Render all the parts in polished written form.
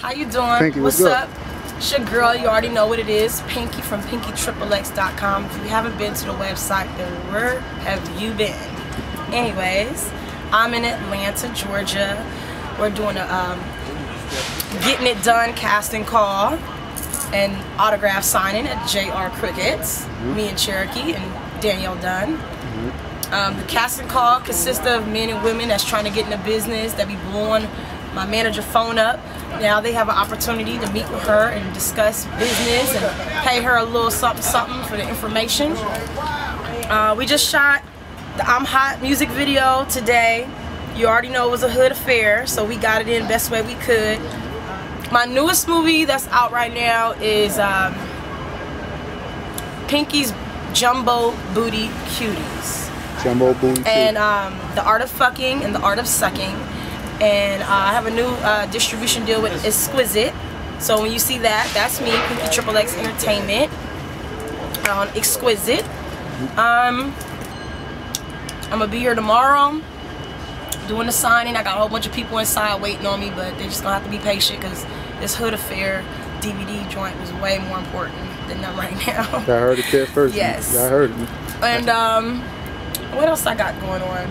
How you doing? Pinky, what's up? It's your girl. You already know what it is. Pinky from Pinkyxxx.com. If you haven't been to the website, then where have you been? Anyways, I'm in Atlanta, Georgia. We're doing a Getting It Done casting call and autograph signing at J.R. Crickett's. Me and Cherokee and Danielle Dunn. The casting call consists of men and women that's trying to get into business, that be blowing my manager phone up. Now they have an opportunity to meet with her and discuss business and pay her a little something for the information. We just shot the I'm Hot music video today. You already know it was a hood affair, so we got it in best way we could. My newest movie that's out right now is Pinky's Jumbo Booty Cuties. Jumbo Booty Cuties. And The Art of Fucking and The Art of Sucking. And I have a new distribution deal with Exquisite. So when you see that, that's me, Pinkyxxx Entertainment on Exquisite. I'm gonna be here tomorrow doing the signing. I got a whole bunch of people inside waiting on me, but they're just gonna have to be patient because this Hood Affair DVD joint was way more important than them right now. I heard it there first. Yes. I heard it. And what else I got going on?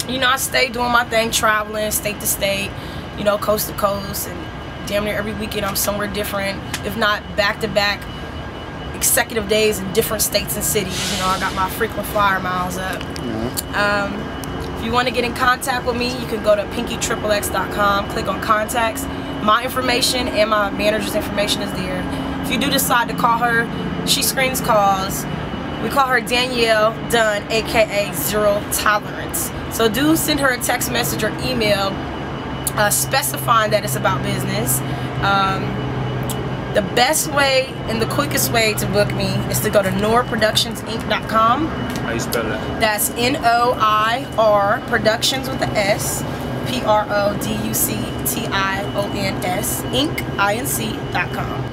You know, I stay doing my thing, traveling state to state, you know, coast to coast, and damn near every weekend I'm somewhere different, if not back-to-back consecutive days in different states and cities. You know, I got my frequent flyer miles up. If you want to get in contact with me, you can go to Pinkyxxx.com, click on contacts. My information and my manager's information is there. If you do decide to call her, she screens calls. We call her Danielle Dunn, aka Zero Tolerance. So do send her a text message or email specifying that it's about business. The best way and the quickest way to book me is to go to noirproductionsinc.com. How you spell that? That's N-O-I-R, Productions with the S, P-R-O-D-U-C-T-I-O-N-S, Inc.com.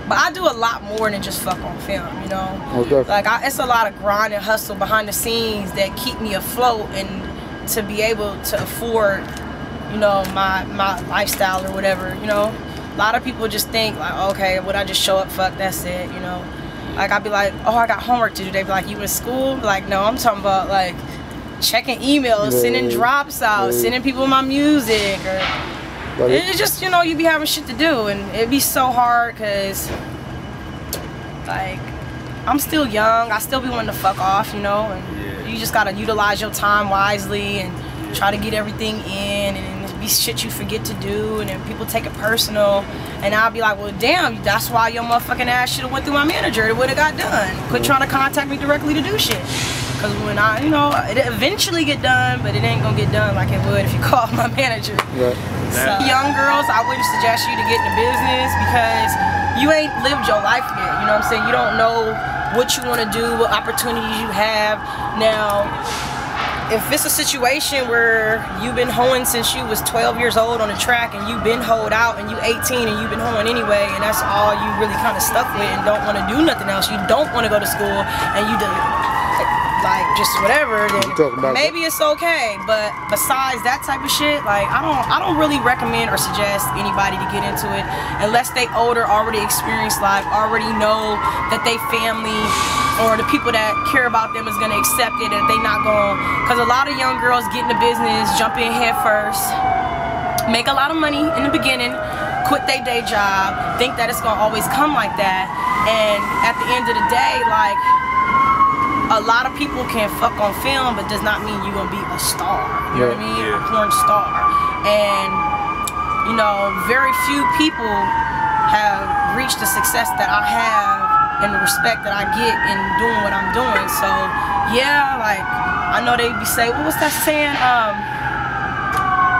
But I do a lot more than just fuck on film, you know? Okay. Like, it's a lot of grind and hustle behind the scenes that keep me afloat and to be able to afford, you know, my lifestyle or whatever, you know? A lot of people just think, like, okay, would I just show up, fuck, that's it, you know? Like, I'd be like, oh, I got homework to do. They'd be like, you in school? Like, no, I'm talking about, like, checking emails, sending drops out, sending people my music, or... It's just, you know, you be having shit to do, and it'd be so hard because, like, I'm still young. I still be wanting to fuck off, you know, and you just gotta utilize your time wisely and try to get everything in, and it be shit you forget to do, and then people take it personal, and I'll be like, well, damn, that's why your motherfucking ass should have went through my manager. It would have got done. Quit trying to contact me directly to do shit. Because when I, you know, it eventually get done, but it ain't gonna get done like it would if you call my manager. Right. So, young girls, I wouldn't suggest you to get into business because you ain't lived your life yet. You know what I'm saying? You don't know what you want to do, what opportunities you have. Now, if it's a situation where you've been hoeing since you was 12 years old on the track and you've been hoed out and you 18 and you've been hoeing anyway, and that's all you really kind of stuck with and don't want to do nothing else, you don't want to go to school and you do like just whatever, then maybe it's okay. But besides that type of shit, like I don't really recommend or suggest anybody to get into it unless they older, already experienced life, already know that they family or the people that care about them is gonna accept it, and they not going, because a lot of young girls get into business, jump in head first, make a lot of money in the beginning, quit their day job, think that it's gonna always come like that, and at the end of the day, like, a lot of people can fuck on film, but does not mean you're gonna be a star. You know what I mean? A porn star. And, you know, very few people have reached the success that I have and the respect that I get in doing what I'm doing. So, yeah, like, I know they be saying, well, what's that saying?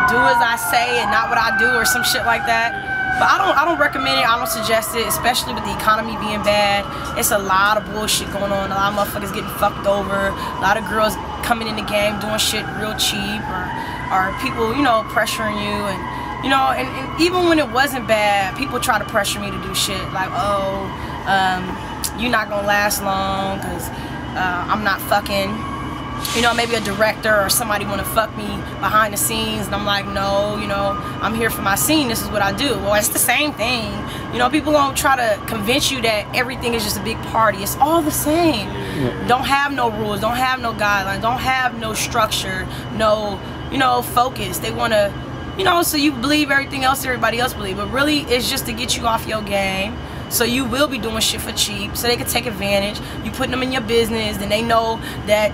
Do as I say and not what I do, or some shit like that. But I don't recommend it. I don't suggest it, especially with the economy being bad. It's a lot of bullshit going on. A lot of motherfuckers getting fucked over. A lot of girls coming in the game doing shit real cheap, or people, you know, pressuring you, and you know, and even when it wasn't bad, people try to pressure me to do shit like, oh, you're not gonna last long because I'm not fucking. you know, maybe a director or somebody want to fuck me behind the scenes, and I'm like, no, you know, I'm here for my scene, this is what I do. Well, it's the same thing. You know, people don't try to convince you that everything is just a big party. It's all the same. Don't have no rules, don't have no guidelines, don't have no structure, no, you know, focus. They want to, you know, so you believe everything else everybody else believes, but really it's just to get you off your game. So you will be doing shit for cheap, so they can take advantage. You putting them in your business, then they know that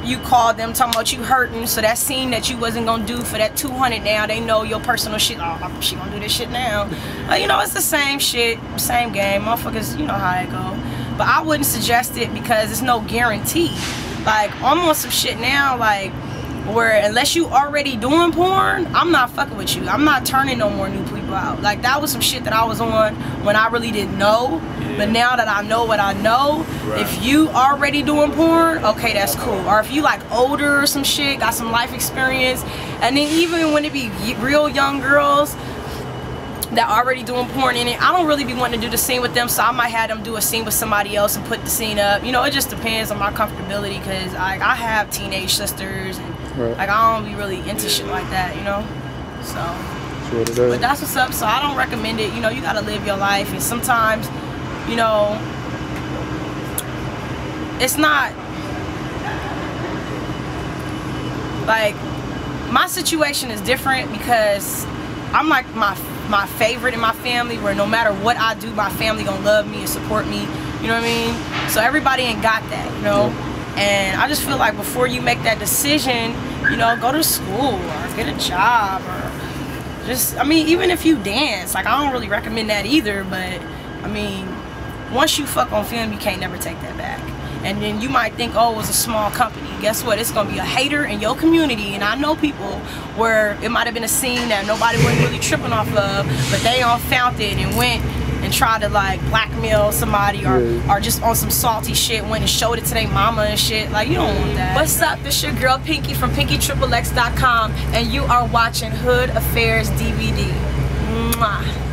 you called them talking about you hurting, so that scene that you wasn't gonna do for that 200 now, they know your personal shit. Oh, she gonna do this shit now. You know, it's the same shit, same game. Motherfuckers, you know how it go. But I wouldn't suggest it because it's no guarantee. Like, I'm on some shit now, like, where unless you already doing porn, I'm not fucking with you. I'm not turning no more new people out. Like, that was some shit that I was on when I really didn't know. But now that I know what I know, if you already doing porn, okay, that's cool. Or if you like older or some shit, got some life experience, and then even when it be real young girls that already doing porn in it, I don't really be wanting to do the scene with them, so I might have them do a scene with somebody else and put the scene up. You know, it just depends on my comfortability, because like, I have teenage sisters, and like, I don't be really into shit like that, you know? So, but that's what's up. So I don't recommend it. You know, you gotta live your life, and sometimes, you know, it's not like, my situation is different because I'm like my favorite in my family, where no matter what I do, my family gonna love me and support me, you know what I mean? So everybody ain't got that, you know? And I just feel like before you make that decision, you know, go to school or get a job, or just, I mean, even if you dance, like, I don't really recommend that either, but I mean, once you fuck on film, you can't never take that back. And then you might think, oh, it was a small company. Guess what? It's gonna be a hater in your community. And I know people where it might have been a scene that nobody was really tripping off of, but they all found it and went and tried to like blackmail somebody, or just on some salty shit, went and showed it to their mama and shit. Like, you don't want that. What's up? This your girl Pinky from Pinkyxxx.com, and you are watching Hood Affairs DVD. Mwah.